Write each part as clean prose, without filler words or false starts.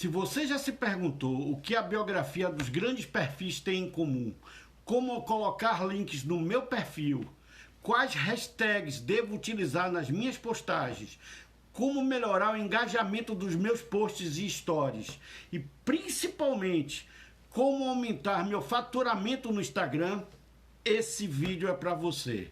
Se você já se perguntou o que a biografia dos grandes perfis tem em comum, como colocar links no meu perfil, quais hashtags devo utilizar nas minhas postagens, como melhorar o engajamento dos meus posts e stories e principalmente como aumentar meu faturamento no Instagram, esse vídeo é para você.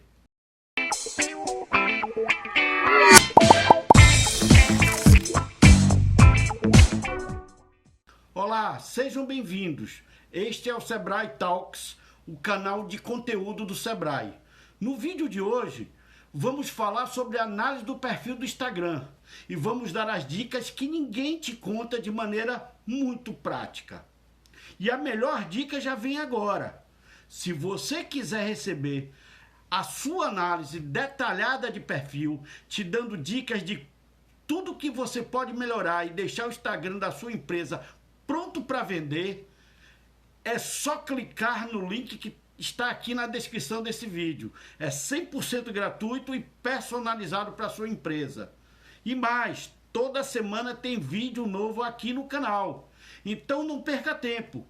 Olá, sejam bem-vindos. Este é o Sebrae Talks, o canal de conteúdo do Sebrae. No vídeo de hoje, vamos falar sobre a análise do perfil do Instagram e vamos dar as dicas que ninguém te conta de maneira muito prática. E a melhor dica já vem agora. Se você quiser receber a sua análise detalhada de perfil, te dando dicas de tudo que você pode melhorar e deixar o Instagram da sua empresa pronto para vender, é só clicar no link que está aqui na descrição desse vídeo. É 100% gratuito e personalizado para a sua empresa. E mais, toda semana tem vídeo novo aqui no canal. Então não perca tempo.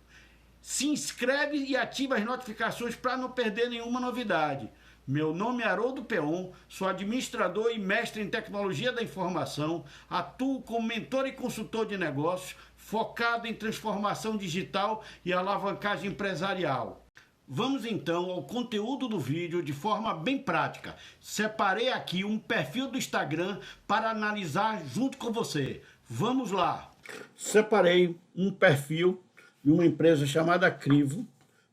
Se inscreve e ativa as notificações para não perder nenhuma novidade. Meu nome é Haroldo Peon, sou administrador e mestre em tecnologia da informação, atuo como mentor e consultor de negócios, focado em transformação digital e alavancagem empresarial. Vamos então ao conteúdo do vídeo de forma bem prática. Separei aqui um perfil do Instagram para analisar junto com você. Vamos lá! Separei um perfil de uma empresa chamada Crivo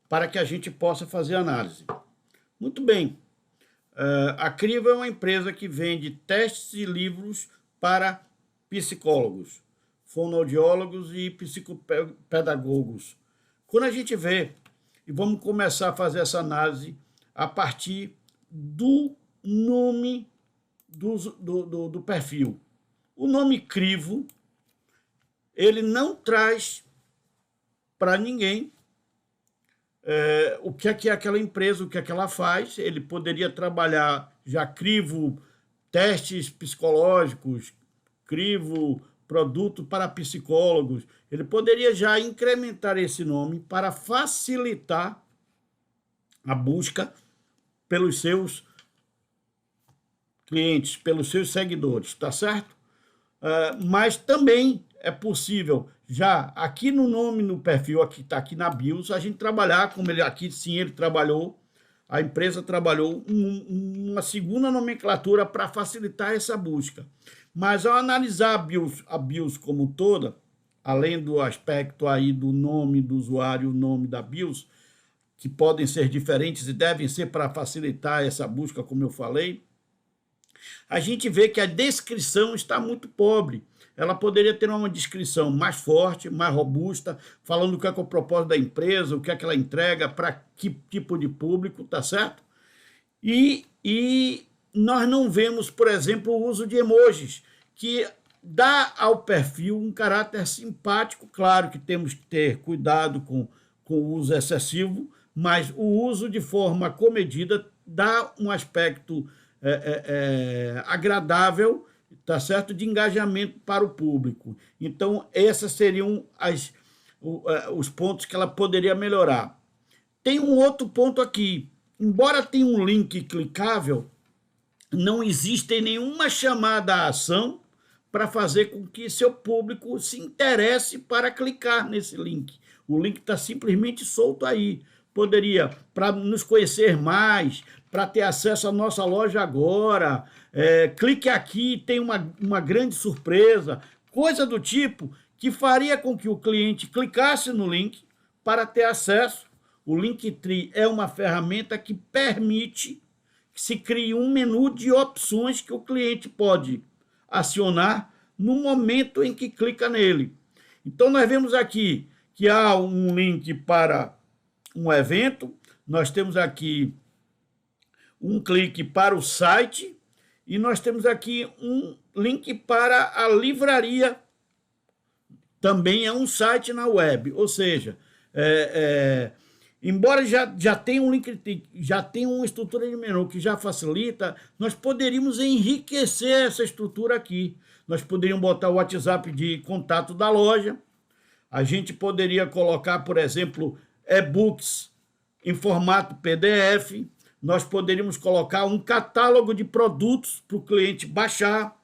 para que a gente possa fazer análise. Muito bem. A Crivo é uma empresa que vende testes e livros para psicólogos, fonoaudiólogos e psicopedagogos. Quando a gente vê, e vamos começar a fazer essa análise a partir do nome do perfil. O nome Crivo, ele não traz para ninguém o que é aquela empresa, o que é que ela faz. Ele poderia trabalhar já Crivo testes psicológicos, Crivo produto para psicólogos. Ele poderia já incrementar esse nome para facilitar a busca pelos seus clientes, pelos seus seguidores, tá certo? Mas também é possível, já aqui no nome, no perfil, aqui está aqui na BIOS, a gente trabalhar, como ele aqui, sim, ele trabalhou, a empresa trabalhou uma segunda nomenclatura para facilitar essa busca. Mas ao analisar a BIOS como toda, além do aspecto aí do nome do usuário, o nome da BIOS, que podem ser diferentes e devem ser para facilitar essa busca, como eu falei, a gente vê que a descrição está muito pobre. Ela poderia ter uma descrição mais forte, mais robusta, falando o que é o propósito da empresa, o que é que ela entrega, para que tipo de público, tá certo? E nós não vemos, por exemplo, o uso de emojis, que dá ao perfil um caráter simpático. Claro que temos que ter cuidado com o uso excessivo, mas o uso de forma comedida dá um aspecto agradável, tá certo, de engajamento para o público. Então, esses seriam os pontos que ela poderia melhorar. Tem um outro ponto aqui. Embora tenha um link clicável, não existe nenhuma chamada à ação para fazer com que seu público se interesse para clicar nesse link. O link está simplesmente solto aí. Poderia, para nos conhecer mais, para ter acesso à nossa loja agora, clique aqui, tem uma grande surpresa, coisa do tipo que faria com que o cliente clicasse no link para ter acesso. O Linktree é uma ferramenta que permite que se crie um menu de opções que o cliente pode acionar no momento em que clica nele. Então, nós vemos aqui que há um link para um evento, nós temos aqui um clique para o site e nós temos aqui um link para a livraria, também é um site na web, ou seja, embora já tenha um link, já tenha uma estrutura de menu que já facilita, nós poderíamos enriquecer essa estrutura aqui. Nós poderíamos botar o WhatsApp de contato da loja, A gente poderia colocar, por exemplo, e-books em formato PDF. Nós poderíamos colocar um catálogo de produtos para o cliente baixar.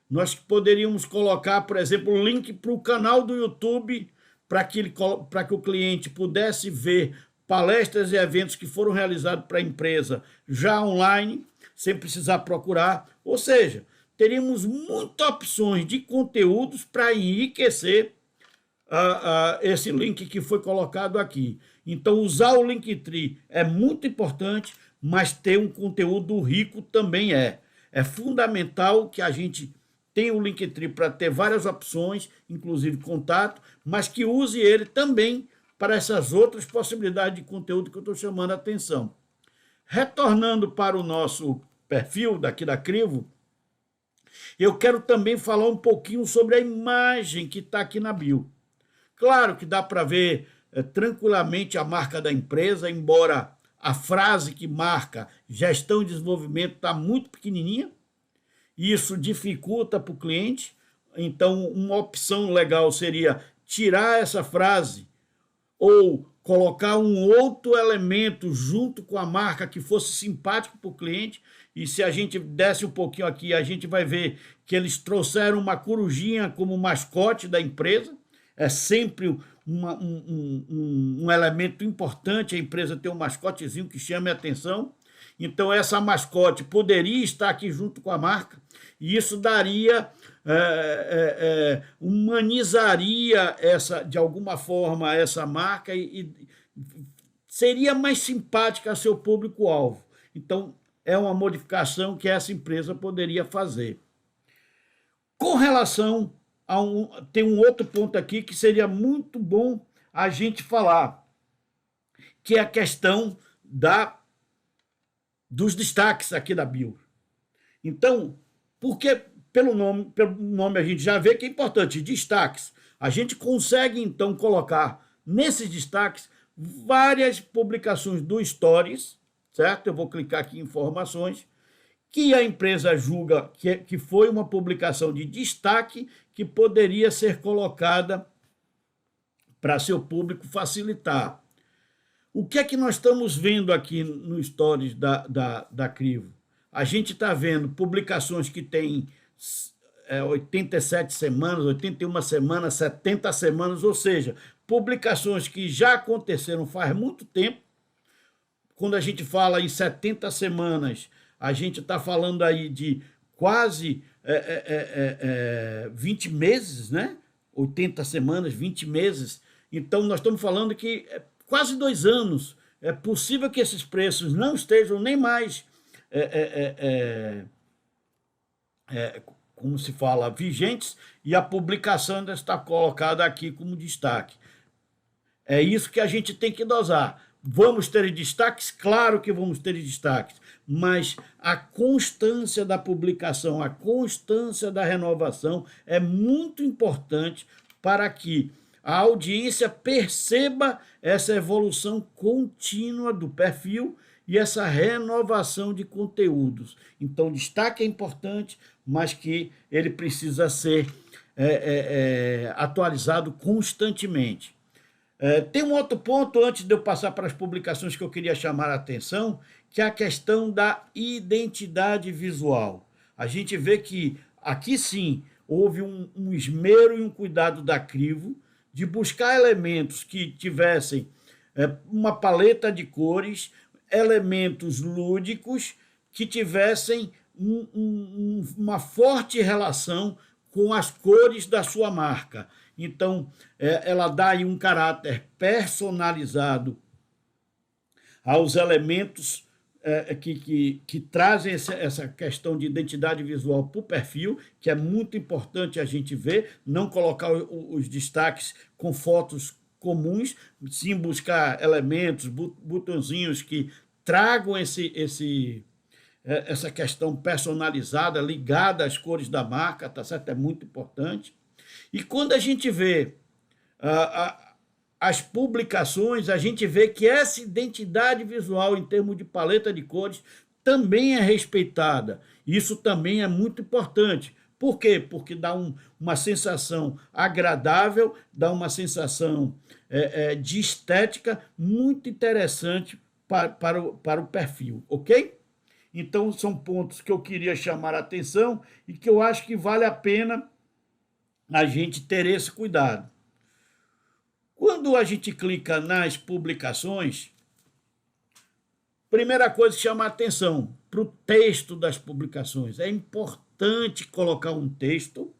Nós poderíamos colocar, por exemplo, um link para o canal do YouTube para que o cliente pudesse ver palestras e eventos que foram realizados para a empresa já online, sem precisar procurar. Ou seja, teríamos muitas opções de conteúdos para enriquecer esse link que foi colocado aqui. Então, usar o Linktree é muito importante, mas ter um conteúdo rico também é. É fundamental que a gente tenha o Linktree para ter várias opções, inclusive contato, mas que use ele também para essas outras possibilidades de conteúdo que eu estou chamando a atenção. Retornando para o nosso perfil daqui da Crivo, eu quero também falar um pouquinho sobre a imagem que está aqui na bio. Claro que dá para ver tranquilamente a marca da empresa, embora a frase que marca gestão e desenvolvimento está muito pequenininha. Isso dificulta para o cliente. Então, uma opção legal seria tirar essa frase ou colocar um outro elemento junto com a marca que fosse simpático para o cliente. E se a gente desce um pouquinho aqui, a gente vai ver que eles trouxeram uma corujinha como mascote da empresa. É sempre um elemento importante a empresa ter um mascotezinho que chame a atenção. Então, essa mascote poderia estar aqui junto com a marca, e isso daria, humanizaria de alguma forma essa marca e seria mais simpática ao seu público-alvo. Então, é uma modificação que essa empresa poderia fazer. Com relação tem um outro ponto aqui que seria muito bom a gente falar, que é a questão dos destaques aqui da bio. Então, porque pelo nome a gente já vê que é importante, destaques. A gente consegue, então, colocar nesses destaques várias publicações do Stories, certo? Eu vou clicar aqui em informações, que a empresa julga que foi uma publicação de destaque que poderia ser colocada para seu público facilitar. O que é que nós estamos vendo aqui no Stories da Crivo? A gente está vendo publicações que têm 87 semanas, 81 semanas, 70 semanas, ou seja, publicações que já aconteceram faz muito tempo. Quando a gente fala em 70 semanas, a gente está falando aí de quase 20 meses, né? 80 semanas, 20 meses. Então, nós estamos falando que quase 2 anos. É possível que esses preços não estejam nem mais, como se fala, vigentes, e a publicação ainda está colocada aqui como destaque. É isso que a gente tem que dosar. Vamos ter destaques? Claro que vamos ter destaques, mas a constância da publicação, a constância da renovação é muito importante para que a audiência perceba essa evolução contínua do perfil e essa renovação de conteúdos. Então, destaque é importante, mas que ele precisa ser atualizado constantemente. Tem um outro ponto, antes de eu passar para as publicações, que eu queria chamar a atenção, que é a questão da identidade visual. A gente vê que aqui sim houve um esmero e um cuidado da Crivo de buscar elementos que tivessem uma paleta de cores, elementos lúdicos, que tivessem uma forte relação com as cores da sua marca. Então, ela dá aí um caráter personalizado aos elementos que trazem essa questão de identidade visual para o perfil, que é muito importante a gente ver, não colocar os destaques com fotos comuns, sim buscar elementos, botõezinhos que tragam essa questão personalizada, ligada às cores da marca, tá certo? É muito importante. E quando a gente vê as publicações, a gente vê que essa identidade visual, em termos de paleta de cores, também é respeitada. Isso também é muito importante, Por quê? Porque dá uma sensação agradável, dá uma sensação de estética muito interessante para o perfil, ok? Então, são pontos que eu queria chamar a atenção e que eu acho que vale a pena a gente ter esse cuidado. Quando a gente clica nas publicações, primeira coisa que chama a atenção para o texto das publicações. É importante colocar um texto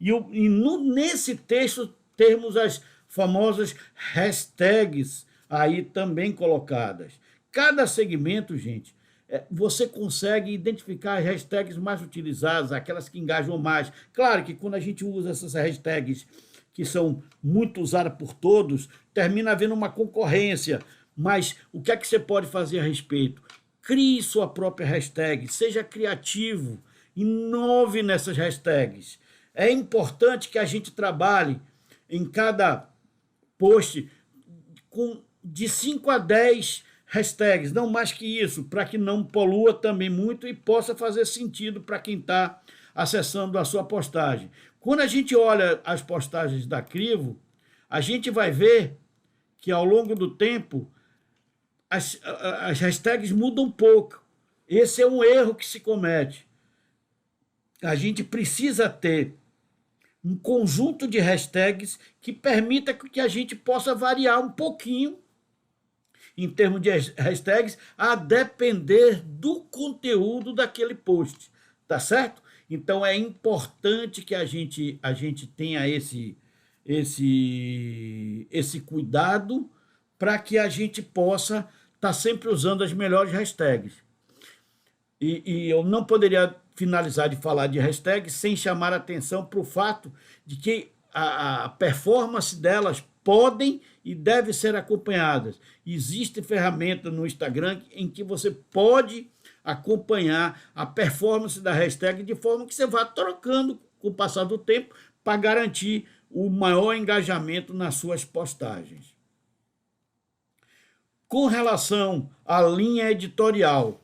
nesse texto termos as famosas hashtags aí também colocadas. Cada segmento, gente, você consegue identificar as hashtags mais utilizadas, aquelas que engajam mais. Claro que quando a gente usa essas hashtags que são muito usadas por todos, termina havendo uma concorrência. Mas o que é que você pode fazer a respeito? Crie sua própria hashtag, seja criativo, inove nessas hashtags. É importante que a gente trabalhe em cada post de 5 a 10 hashtags, não mais que isso, para que não polua também muito e possa fazer sentido para quem está acessando a sua postagem. Quando a gente olha as postagens da Crivo, a gente vai ver que ao longo do tempo as hashtags mudam um pouco. Esse é um erro que se comete. A gente precisa ter um conjunto de hashtags que permita que a gente possa variar um pouquinho em termos de hashtags, a depender do conteúdo daquele post, tá certo? Então é importante que a gente tenha esse cuidado para que a gente possa estar sempre usando as melhores hashtags. E eu não poderia finalizar de falar de hashtags sem chamar a atenção para o fato de que a performance delas podem e devem ser acompanhadas. Existe ferramenta no Instagram em que você pode acompanhar a performance da hashtag de forma que você vá trocando com o passar do tempo para garantir o maior engajamento nas suas postagens. Com relação à linha editorial,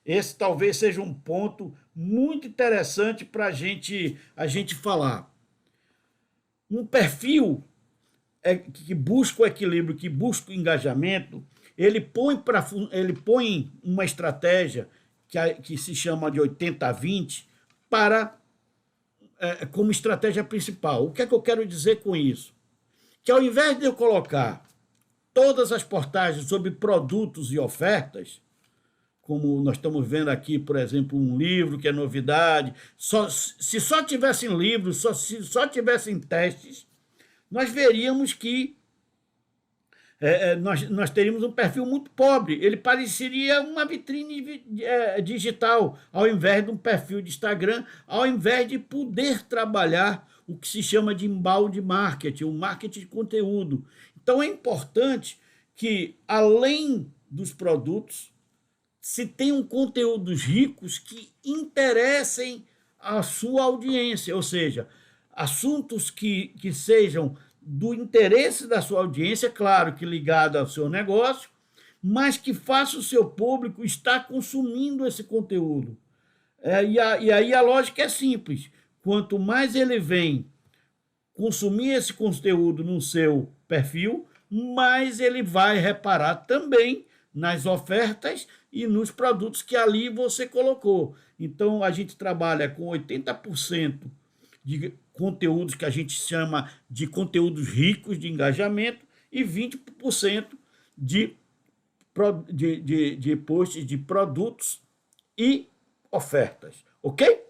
esse talvez seja um ponto muito interessante para a gente falar. Um perfil que busca o equilíbrio, que busca o engajamento, ele põe uma estratégia que se chama de 80-20 como estratégia principal. O que é que eu quero dizer com isso? Que ao invés de eu colocar todas as postagens sobre produtos e ofertas, como nós estamos vendo aqui, por exemplo, um livro que é novidade, se só tivessem livros, se só tivessem testes, nós veríamos que nós teríamos um perfil muito pobre. Ele pareceria uma vitrine digital, ao invés de um perfil de Instagram, ao invés de poder trabalhar o que se chama de inbound marketing, o marketing de conteúdo. Então é importante que, além dos produtos, se tenham conteúdos ricos que interessem a sua audiência, ou seja, assuntos que sejam do interesse da sua audiência, claro que ligado ao seu negócio, mas que faça o seu público estar consumindo esse conteúdo. E aí a lógica é simples. Quanto mais ele vem consumir esse conteúdo no seu perfil, mais ele vai reparar também nas ofertas e nos produtos que ali você colocou. Então, a gente trabalha com 80% de conteúdos que a gente chama de conteúdos ricos de engajamento e 20% de posts de produtos e ofertas, ok?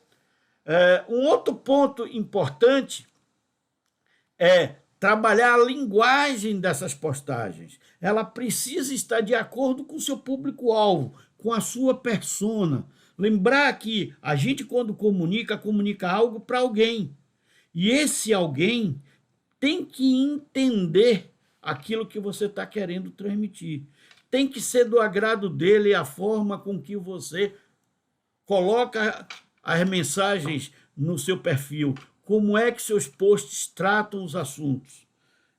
Um outro ponto importante é trabalhar a linguagem dessas postagens. Ela precisa estar de acordo com o seu público-alvo, com a sua persona. Lembrar que a gente, quando comunica algo para alguém. E esse alguém tem que entender aquilo que você está querendo transmitir. Tem que ser do agrado dele a forma com que você coloca as mensagens no seu perfil. Como é que seus posts tratam os assuntos.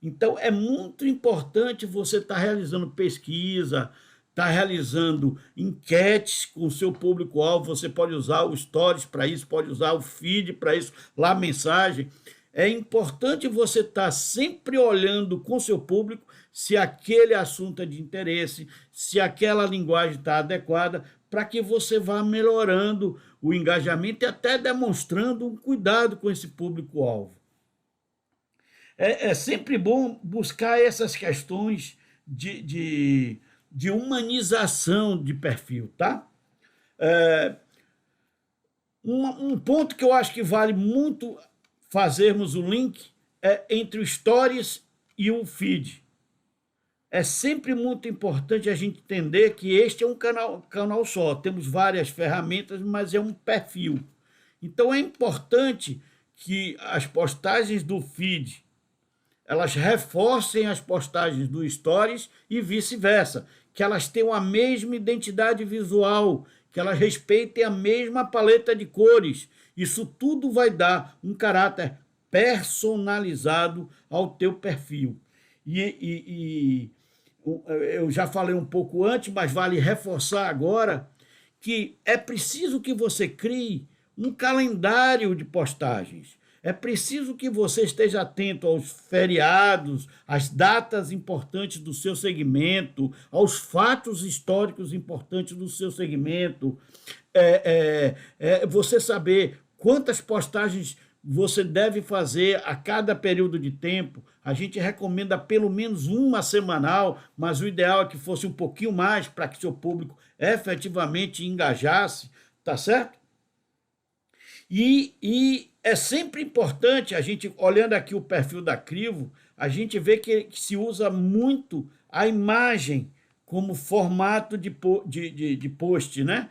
Então, é muito importante você estar realizando pesquisa, está realizando enquetes com o seu público-alvo, você pode usar o Stories para isso, pode usar o feed para isso, lá a mensagem. É importante você estar sempre olhando com o seu público se aquele assunto é de interesse, se aquela linguagem está adequada, para que você vá melhorando o engajamento e até demonstrando um cuidado com esse público-alvo. É sempre bom buscar essas questões de humanização de perfil, tá? Um ponto que eu acho que vale muito fazermos o link é entre o Stories e o feed. É sempre muito importante a gente entender que este é um canal só. Temos várias ferramentas, mas é um perfil. Então é importante que as postagens do feed elas reforcem as postagens do Stories e vice-versa, que elas tenham a mesma identidade visual, que elas respeitem a mesma paleta de cores. Isso tudo vai dar um caráter personalizado ao teu perfil. Eu já falei um pouco antes, mas vale reforçar agora, que é preciso que você crie um calendário de postagens. É preciso que você esteja atento aos feriados, às datas importantes do seu segmento, aos fatos históricos importantes do seu segmento. Você saber quantas postagens você deve fazer a cada período de tempo. A gente recomenda pelo menos uma semanal, mas o ideal é que fosse um pouquinho mais para que seu público efetivamente engajasse, tá certo? E é sempre importante, a gente, olhando aqui o perfil da Crivo, a gente vê que se usa muito a imagem como formato de post, né?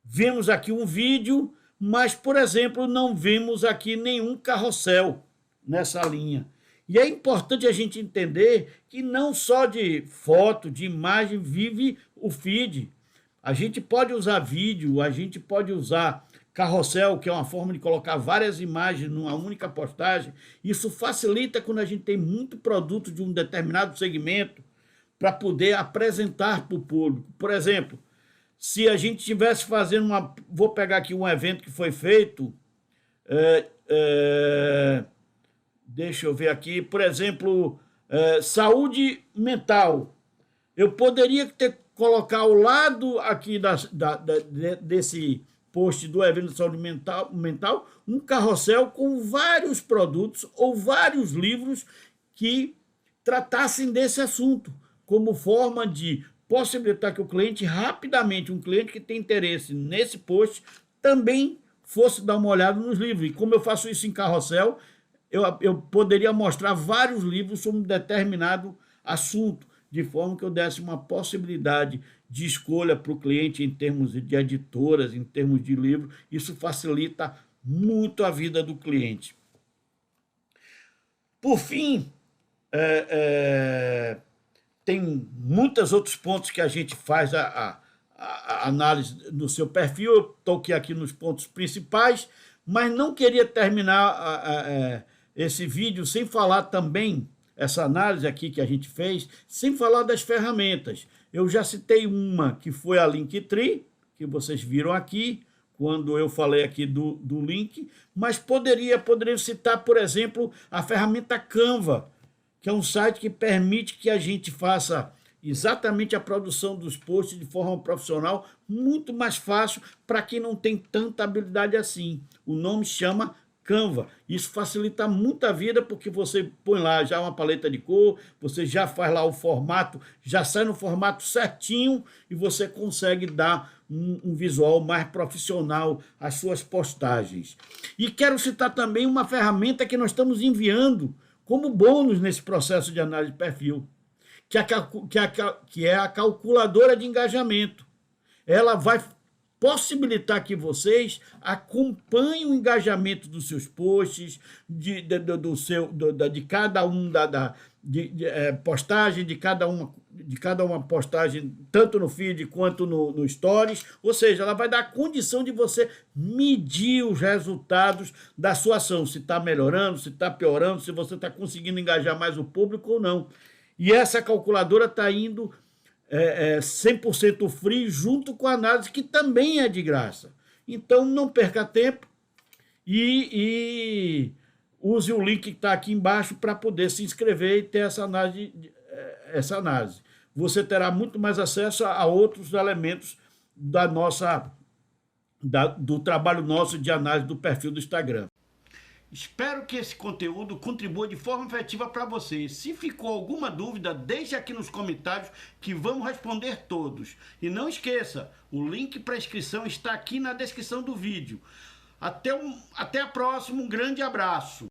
Vimos aqui um vídeo, mas, por exemplo, não vimos aqui nenhum carrossel nessa linha. E é importante a gente entender que não só de foto, de imagem, vive o feed. A gente pode usar vídeo, a gente pode usar carrossel, que é uma forma de colocar várias imagens numa única postagem. Isso facilita quando a gente tem muito produto de um determinado segmento para poder apresentar para o público. Por exemplo, se a gente estivesse fazendo uma... Vou pegar aqui um evento que foi feito... deixa eu ver aqui, por exemplo, saúde mental. Eu poderia colocar ao lado aqui desse post do evento de saúde mental um carrossel com vários produtos ou vários livros que tratassem desse assunto, como forma de possibilitar que o cliente rapidamente, um cliente que tem interesse nesse post, também fosse dar uma olhada nos livros. E como eu faço isso em carrossel, eu poderia mostrar vários livros sobre um determinado assunto, de forma que eu desse uma possibilidade de escolha para o cliente em termos de editoras, em termos de livro. Isso facilita muito a vida do cliente. Por fim, tem muitos outros pontos que a gente faz a análise no seu perfil. Eu toquei aqui nos pontos principais, mas não queria terminar esse vídeo sem falar também, essa análise aqui que a gente fez, sem falar das ferramentas. Eu já citei uma, que foi a Linktree, que vocês viram aqui, quando eu falei aqui do link, mas poderia citar, por exemplo, a ferramenta Canva, que é um site que permite que a gente faça exatamente a produção dos posts de forma profissional, muito mais fácil para quem não tem tanta habilidade assim. O nome chama Canva. Isso facilita muito a vida, porque você põe lá já uma paleta de cor, você já faz lá o formato, já sai no formato certinho e você consegue dar um visual mais profissional às suas postagens. E quero citar também uma ferramenta que nós estamos enviando como bônus nesse processo de análise de perfil, que é a calculadora de engajamento. Ela vai possibilitar que vocês acompanhem o engajamento dos seus posts, de cada um postagem, de cada uma postagem, tanto no feed quanto no Stories. Ou seja, ela vai dar a condição de você medir os resultados da sua ação, se está melhorando, se está piorando, se você está conseguindo engajar mais o público ou não. E essa calculadora está indo 100% free, junto com a análise que também é de graça. Então, não perca tempo e use o link que está aqui embaixo para poder se inscrever e ter essa análise. Você terá muito mais acesso a outros elementos do trabalho nosso de análise do perfil do Instagram. Espero que esse conteúdo contribua de forma efetiva para você. Se ficou alguma dúvida, deixe aqui nos comentários que vamos responder todos. E não esqueça, o link para inscrição está aqui na descrição do vídeo. Até a próxima, um grande abraço.